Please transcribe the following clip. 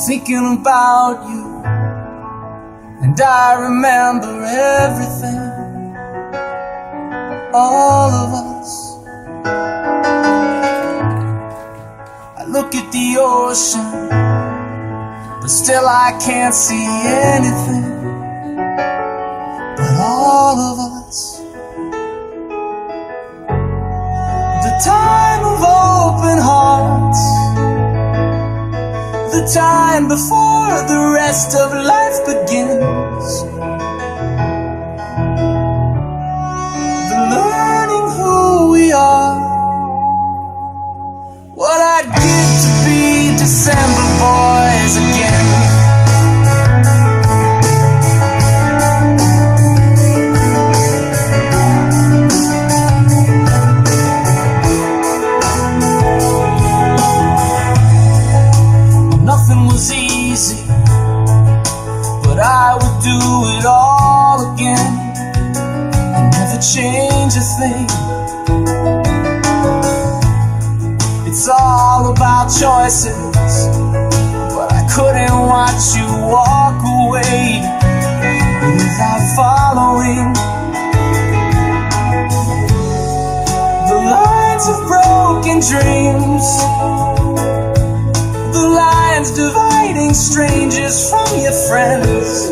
thinking about you, and I remember everything, all of us. I look at the ocean, but still I can't see anything but all of us. The time of open hearts, the time before the rest of life begins, the learning who we are, what I'd give to be December boys again. Nothing was easy, but I would do it all again and never change a thing. It's all about choices, but I couldn't watch you walk away without following the lines of broken dreams, the lines dividing strangers from your friends.